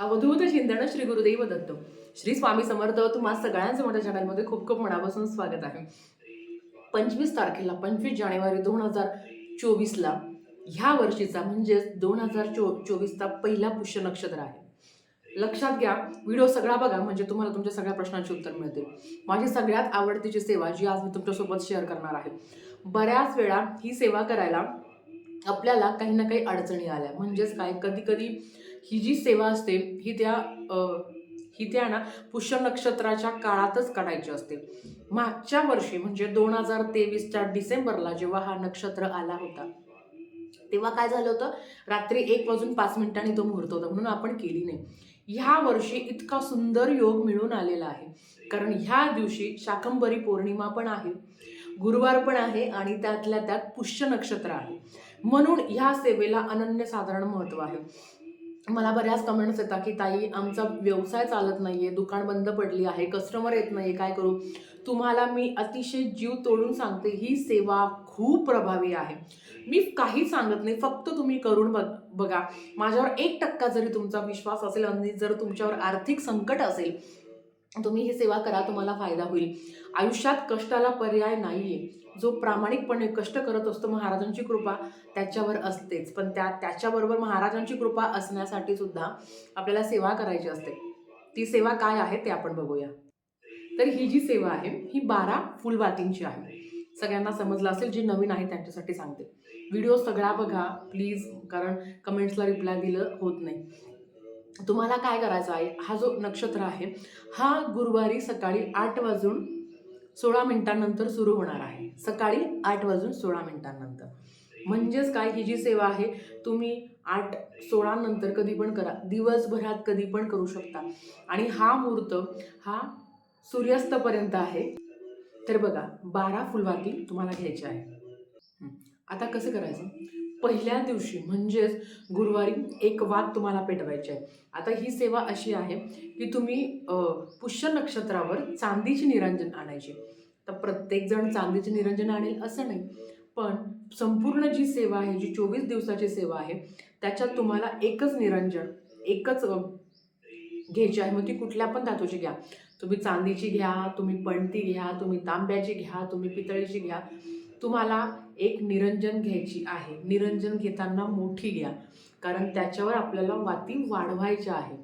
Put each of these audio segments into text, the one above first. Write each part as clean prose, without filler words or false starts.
अवधूत चिंतन श्री गुरुदेव दत्त. श्री स्वामी समर्थ. तुम्हा सगळ्यांचं माझ्या चॅनलमध्ये खूप खूप मनापासून स्वागत आहे. 25 तारखेला 25 जानेवारी 2024ला ह्या वर्षीचा म्हणजेच 2024चा पहिला पुष्य नक्षत्र आहे. लक्षात घ्या, व्हिडिओ सगळा बघा म्हणजे तुम्हाला तुमच्या सगळ्या प्रश्नांची उत्तर मिळतील. माझी सगळ्यात आवडतीची सेवा जी आज मी तुमच्यासोबत शेअर करणार आहे. बऱ्याच वेळा ही सेवा करायला आपल्याला काही ना काही अडचणी आल्या, म्हणजेच काय, कधी कधी ही जी सेवा असते ही त्या ना पुष्य नक्षत्राच्या काळातच काढायची असते. मागच्या वर्षी म्हणजे 2023च्या डिसेंबरला जेव्हा हा नक्षत्र आला होता तेव्हा काय झालं होतं, रात्री 1:05 तो मुहूर्त होता म्हणून आपण केली नाही. ह्या वर्षी इतका सुंदर योग मिळून आलेला आहे, कारण ह्या दिवशी शाकंभरी पौर्णिमा पण आहे, गुरुवार पण आहे आणि त्यातल्या त्यात पुष्य नक्षत्र आहे. म्हणून ह्या सेवेला अनन्यसाधारण महत्त्व आहे. मला बऱ्याच कमेंट्स येतात की ताई, आमचा व्यवसाय चालत नाहीये, दुकान बंद पडली आहे, कस्टमर येत नाही, काय करू. तुम्हाला मी अतिशय जीव तोडून सांगते, ही सेवा खूप प्रभावी आहे. मी काही सांगत नाही, फक्त तुम्ही करून बघा. माझ्यावर 1% जरी तुमचा विश्वास असेल आणि जर तुमच्यावर आर्थिक संकट असेल, तुम्ही ही सेवा करा, तुम्हाला फायदा होईल. आयुष्यात कष्टाला पर्याय नाहीये. जो प्रामाणिकपणे कष्ट करत असतो महाराजांची कृपा त्याच्यावर असतेच, पण त्याच्याबरोबर महाराजांची कृपा असण्यासाठी सुद्धा आपल्याला सेवा करायची असते. ती सेवा काय आहे ते आपण बघूया. तर ही जी सेवा आहे ही 12 फुलवातींची आहे. सगळ्यांना समजलं असेल, जे नवीन आहे त्यांच्यासाठी सांगते. व्हिडिओ सगळा बघा प्लीज, कारण कमेंट्सला रिप्लाय दिलं होत नाही. तुम्हाला काय करायचं आहे, हा जो नक्षत्र आहे हा गुरुवारी सकाळी 8:16 सुरू होणार आहे. सकाळी 8:16 म्हणजेच काय, ही जी सेवा आहे तुम्ही 8:16 नंतर कधी पण करा, दिवसभरात कधी पण करू शकता. आणि हा मुहूर्त हा सूर्यास्तपर्यंत आहे. तर बघा, 12 फुलवाती तुम्हाला घ्यायच्या आहे. आता कसं करायचं, पहिल्या दिवशी म्हणजेच गुरुवारी एक वात तुम्हाला पेटवायची आहे. आता ही सेवा अशी आहे की तुम्ही पुष्य नक्षत्रावर चांदीची निरंजन आणायची. तर प्रत्येकजण चांदीचे निरंजन आणेल असं नाही, पण संपूर्ण जी सेवा आहे, जी 24 दिवसाची सेवा आहे, त्याच्यात तुम्हाला एकच निरंजन, एकच घ्यायची आहे. मग ती कुठल्या पण धातूची घ्या. तुम्ही चांदीची घ्या, तुम्ही पणती घ्या, तुम्ही तांब्याची घ्या, तुम्ही पितळीची घ्या. तुम्हाला एक निरंजन घ्यायची आहे. निरंजन घेताना मोठी घ्या, कारण त्याच्यावर आपल्याला वाती वाढवायच्या आहे.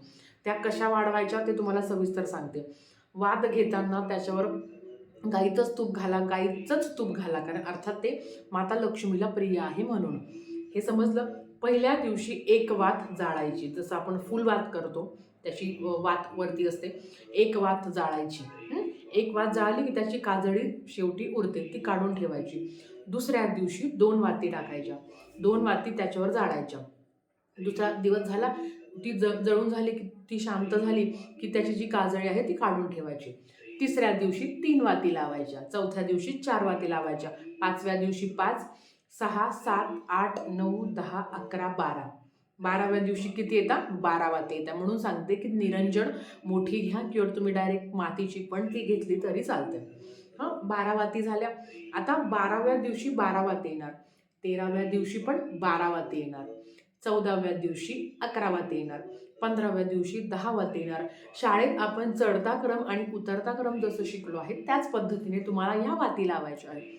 त्या कशा वाढवायच्या ते तुम्हाला सविस्तर सांगते. वात घेताना त्याच्यावर गाईचंच तूप घाला, गाईचंच तूप घाला, कारण अर्थात ते माता लक्ष्मीला प्रिय आहे म्हणून. हे समजलं. पहिल्या दिवशी एक वात जाळायची, जसं आपण फुलवात करतो त्याची वात वरती असते. एक वात जाळायची. एक वात जाळली की त्याची काजळी शेवटी उरते, ती काढून ठेवायची. दुसऱ्या दिवशी 2 वाती टाकायच्या, 2 वाती त्याच्यावर जाळायच्या. दुसरा दिवस झाला, ती जळून झाली की ती शांत झाली की त्याची जी काजळी आहे ती काढून ठेवायची. तिसऱ्या दिवशी 3 वाती लावायच्या, चौथ्या दिवशी 4 वाती लावायच्या, पाचव्या दिवशी 5, 6, 7, 8, 9, 10, 11, 12. 12व्या दिवशी किती येतात, 12 वाती येतात. म्हणून सांगते की निरंजन मोठी घ्या, किंवा तुम्ही डायरेक्ट मातीची पण ती घेतली तरी चालते. 12 वाती झाल्या. आता 12व्या दिवशी 12 वाती येणार, 13व्या दिवशी पण 12 वाती येणार, 14व्या दिवशी 11 वाती येणार, 15व्या दिवशी 10 वाती येणार. शाळेत आपण चढता क्रम आणि उतरता क्रम जसं शिकलो आहे त्याच पद्धतीने तुम्हाला ह्या वाती लावायच्या आहेत.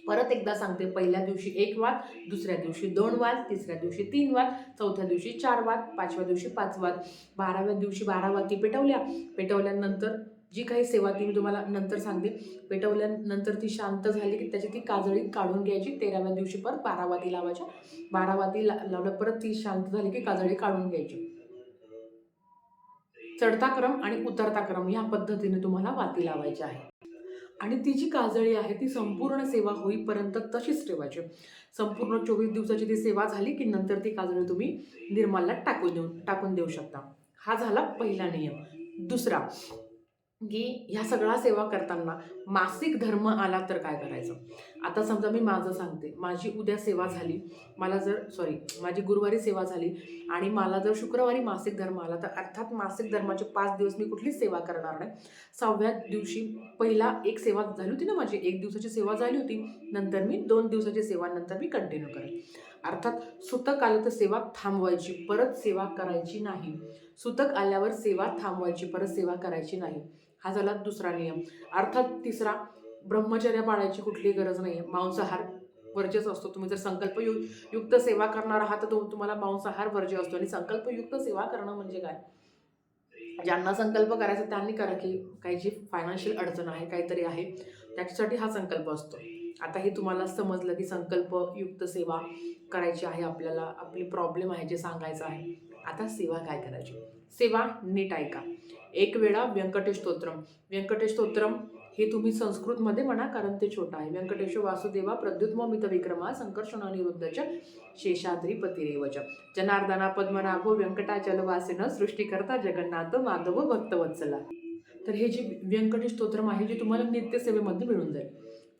परत एकदा सांगते, पहिल्या दिवशी 1 वात, दुसऱ्या दिवशी 2 वात, तिसऱ्या दिवशी 3 वात, चौथ्या दिवशी 4 वात, 5व्या दिवशी 5 वात. 12व्या दिवशी 12 वाती पेटवल्यानंतर जी काही सेवा ती मी तुम्हाला नंतर सांगते. पेटवल्यानंतर ती शांत झाली की त्याची ती काजळी काढून घ्यायची. 13व्या दिवशी परत 12 वाती लावायच्या. 12 वाती लावल्या, परत ती शांत झाली की काजळी काढून घ्यायची. चढता क्रम आणि उतरता क्रम ह्या पद्धतीने तुम्हाला वाती लावायची आहे. आणि ती जी काजळी आहे ती संपूर्ण सेवा होईपर्यंत तशीच ठेवायची. संपूर्ण 24 दिवसाची ती सेवा झाली की नंतर ती काजळी तुम्ही निर्माल्यात टाकून देऊ शकता. हा झाला पहिला नियम. दुसरा, की ह्या सगळ्या सेवा करताना मासिक धर्म आला तर काय करायचं. आता समजा मी माझं सांगते, माझी उद्या सेवा झाली, माझी गुरुवारी सेवा झाली आणि मला जर शुक्रवारी मासिक धर्म आला, तर अर्थात मासिक धर्माचे 5 दिवस मी कुठलीच सेवा करणार नाही. 6व्या दिवशी पहिला एक सेवा झाली होती ना माझी, 1 दिवसाची सेवा झाली होती, नंतर मी 2 दिवसाची सेवा नंतर मी कंटिन्यू करेन. अर्थात सुतक आलं तर सेवा थांबवायची, परत सेवा करायची नाही. सुतक आल्यावर सेवा थांबवायची, परत सेवा करायची नाही. हा झाला दुसरा नियम. अर्थात तिसरा, ब्रह्मचर्य पाळायची कुठलीही गरज नाही आहे. मांसाहार वर्ज्यच असतो. तुम्ही जर संकल्पयुक्त सेवा करणार आहात तर तुम्हाला मांसाहार वर्ज्य असतो. आणि संकल्पयुक्त सेवा करणं म्हणजे काय? ज्यांना संकल्प करायचा त्यांनी करा, की काही जी फायनान्शियल अडचण आहे, काहीतरी आहे, त्याच्यासाठी हा संकल्प असतो. आता हे तुम्हाला समजलं की संकल्पयुक्त सेवा करायची आहे आपल्याला, आपली प्रॉब्लेम आहे जे सांगायचं आहे. आता सेवा काय करायची? सेवा नीट ऐका. एक वेळा व्यंकटेश स्तोत्रम. व्यंकटेश स्तोत्रम हे तुम्ही संस्कृतमध्ये म्हणा, कारण ते छोटं आहे. व्यंकटेश वासुदेवा प्रद्युत्मोमित विक्रमा संकर्षणानिरुद्धच शेषाद्रीपतिरेवच. जनार्दना पद्मनाभो व्यंकटाचलवासिन सृष्टीकर्ता जगन्नाथ माधव भक्तवत्सला. तर हे जे व्यंकटेश स्तोत्रम आहे, जे तुम्हाला नित्यसेवेमध्ये मिळून जाईल.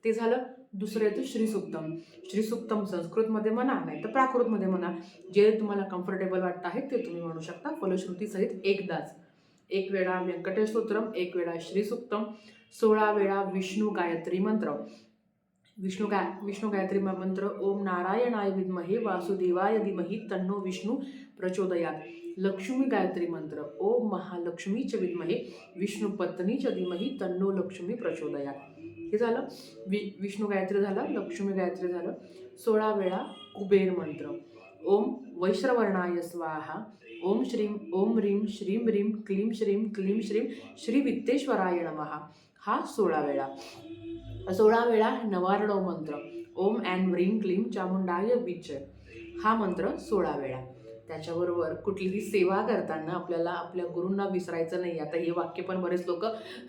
ते झालं. दुसरं येतं श्रीसुक्तम. श्रीसुक्तम संस्कृतमध्ये म्हणा, नाही तर प्राकृतमध्ये म्हणा, जे तुम्हाला कम्फर्टेबल वाटतं आहे ते तुम्ही म्हणू शकता, फलश्रुतीसहित एकदाच. एक वेळा व्यंकटेश स्तोत्रम, एक वेळा श्रीसुक्तम, 16 वेळा विष्णू गायत्री मंत्र. विष्णू गायत्री मंत्र: ओम नारायणाय विद्महे वासुदेवाय धीमहि तन्नो विष्णू प्रचोदयात. लक्ष्मी गायत्री मंत्र: ओम महालक्ष्मीच विद्महे विष्णू पत्नीच धीमहि तन्नो लक्ष्मी प्रचोदयात. हे झालं विष्णू गायत्री झालं, लक्ष्मी गायत्री झालं. 16 वेळा कुबेर मंत्र: ओम वैश्रवर्णाय स्वाहा, ओम श्रीम ओम ह्रीम श्रीम ह्रीम क्लीम क्लीम श्रीम श्री वित्तेश्वराय नमः. हा 16 वेळा. 16 वेळा नवार्णव मंत्र: ओम ॲन व्रीम क्लीम चामुंडाय विच. हा मंत्र 16 वेळा. त्याच्याबरोबर कुठलीही सेवा करताना आपल्याला आपल्या गुरूंना विसरायचं नाही. आता हे वाक्य पण बरेच लोक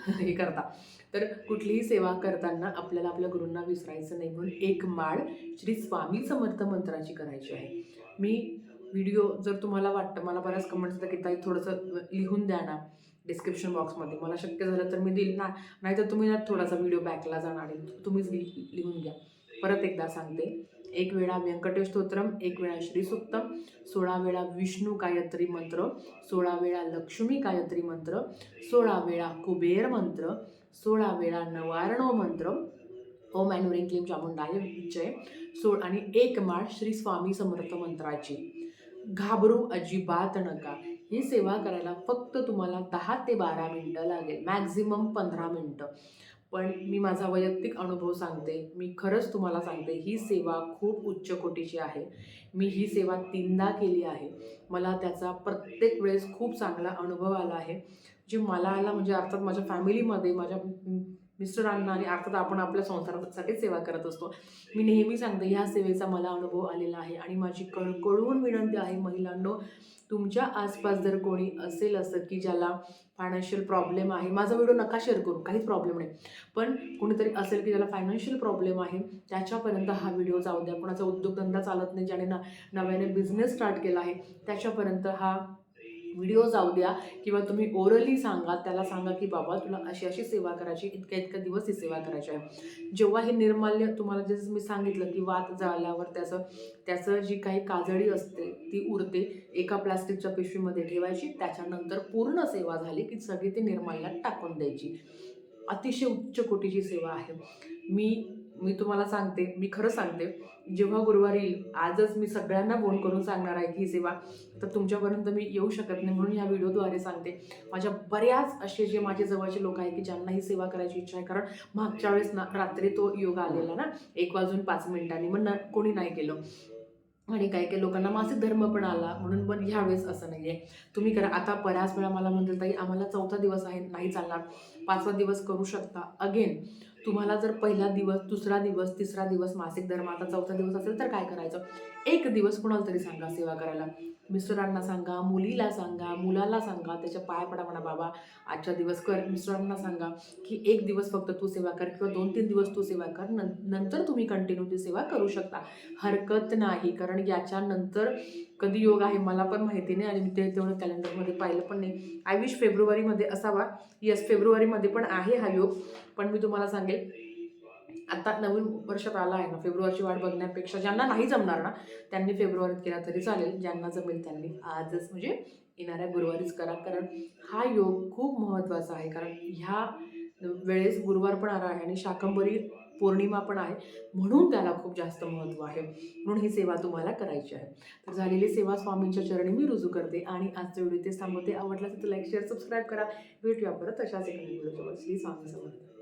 हे करतात. तर कुठलीही सेवा करताना आपल्याला आपल्या गुरूंना विसरायचं नाही, म्हणून एक माळ श्री स्वामी समर्थ मंत्राची करायची आहे. मी व्हिडिओ जर तुम्हाला वाटतं, मला बऱ्याच कमेंट्स येतात की ताई थोडंसं लिहून द्या ना डिस्क्रिप्शन बॉक्समध्ये, मला शक्य झालं तर मी देईल ना, नाहीतर तुम्ही ना थोडासा व्हिडिओ बॅकला जाणार आहे, तुम्हीच लिहून घ्या. परत एकदा सांगते. एक वेळा व्यंकटेश स्तोत्रम, एक वेळा श्रीसुक्तम, 16 वेळा विष्णू गायत्री मंत्र, 16 वेळा लक्ष्मी गायत्री मंत्र, 16 वेळा कुबेर मंत्र, 16 वेळा नवार्णव मंत्र, ओम ॲन ह्रीम क्लीम चामुंडाय विजय, आणि एक माळ श्री स्वामी समर्थ मंत्राची. घाबरू अजिबात नका. ही सेवा करायला फक्त तुम्हाला 10 ते 12 मिनटं लागेल, मॅक्झिमम 15 मिनटं. पण मी माझा वैयक्तिक अनुभव सांगते, मी खरंच तुम्हाला सांगते, ही सेवा खूप उच्च कोटीची आहे. मी ही सेवा 3दा केली आहे. मला त्याचा प्रत्येक वेळेस खूप चांगला अनुभव आला आहे. जे मला आला म्हणजे अर्थात माझ्या फॅमिलीमध्ये, माझ्या मिस्टरांना, आणि अर्थात आपण आपल्या संसारासाठी सेवा करत असतो. मी नेहमी सांगते, ह्या सेवेचा मला अनुभव आलेला आहे. आणि माझी कळकळून विनंती आहे महिलांनो, तुमच्या आसपास जर कोणी असेल असं की ज्याला फायनान्शियल प्रॉब्लेम आहे, माझा व्हिडिओ नका शेअर करू, काहीच प्रॉब्लेम नाही, पण कोणीतरी असेल की ज्याला फायनान्शियल प्रॉब्लेम आहे, त्याच्यापर्यंत हा व्हिडिओ जाऊ द्या. कोणाचा उद्योगधंदा चालत नाही, ज्याने नव्याने बिझनेस स्टार्ट केला आहे, त्याच्यापर्यंत हा व्हिडिओ जाऊ द्या. किंवा तुम्ही ओरली सांगा, त्याला सांगा की बाबा तुला अशी अशी सेवा करायची, इतक्या इतक्या दिवस ही सेवा करायची आहे. जेव्हा हे निर्माल्य, तुम्हाला जसं मी सांगितलं की वात जाळल्यावर त्याचं जी काही काजळी असते ती उरते, एका प्लास्टिकच्या पिशवीमध्ये ठेवायची. त्याच्यानंतर पूर्ण सेवा झाली की सगळी ती निर्माल्यात टाकून द्यायची. अतिशय उच्च कोटीची सेवा आहे. मी तुम्हाला सांगते, मी खरं सांगते, जेव्हा गुरुवार येईल, आजच मी सगळ्यांना फोन करून सांगणार आहे की ही सेवा तर तुमच्यापर्यंत मी येऊ शकत नाही, म्हणून ह्या व्हिडिओद्वारे सांगते. माझ्या बऱ्याच असे जे माझे जवळचे लोक आहेत की ज्यांना ही सेवा करायची इच्छा आहे, कारण मागच्या वेळेस ना रात्री तो योग आलेला ना 1:05 मग कोणी नाही केलं. आणि काही काही लोकांना मासिक धर्म पण आला, म्हणून पण ह्यावेळेस असं नाही आहे. तुम्ही करा. आता बऱ्याच वेळा मला म्हणतील ताई आम्हाला 4था दिवस आहे, नाही चालणार, 5वा दिवस करू शकता. अगेन तुम्हाला जर पहिला दिवस, दुसरा दिवस, तिसरा दिवस मासिक धर्म, आता 4था दिवस असेल तर काय करायचं? एक दिवस कुणाला तरी सांगा सेवा करायला. मिस्टरांना सांगा, मुलीला सांगा, मुलाला सांगा, त्याच्या पाय पडा, म्हणा बाबा आजचा दिवस कर. मिस्टरांना सांगा की एक दिवस फक्त तू सेवा कर, किंवा 2-3 दिवस तू सेवा कर, नंतर तुम्ही कंटिन्यू ती सेवा करू शकता, हरकत नाही. कारण याच्यानंतर कधी योग आहे मला पण माहिती नाही, आणि मी ते तेवढं कॅलेंडरमध्ये पाहिलं पण नाही. आय विश फेब्रुवारीमध्ये असावा. येस, फेब्रुवारीमध्ये पण आहे हा योग. पण मी तुम्हाला सांगेल, आता नवीन वर्षात आला आहे ना, फेब्रुवारीची वाट बघण्यापेक्षा ज्यांना नाही जमणार ना त्यांनी फेब्रुवारीत केला तरी चालेल, ज्यांना जमेल त्यांनी आजच म्हणजे येणाऱ्या गुरुवारीच करा. कारण हा योग खूप महत्त्वाचा आहे. कारण ह्या वेळेस गुरुवार पण आला आहे आणि शाकंभरी पौर्णिमा पण आहे, म्हणून त्याला खूप जास्त महत्त्व आहे. म्हणून ही सेवा तुम्हाला करायची आहे. तर झालेली सेवा स्वामींच्या चरणी मी रुजू करते आणि आजचा व्हिडिओ इथेच थांबवते. आवडला तर लाईक शेअर सबस्क्राईब करा. भेटूया परत अशाच एका व्हिडिओसोबत. श्री स्वामी समर्थ.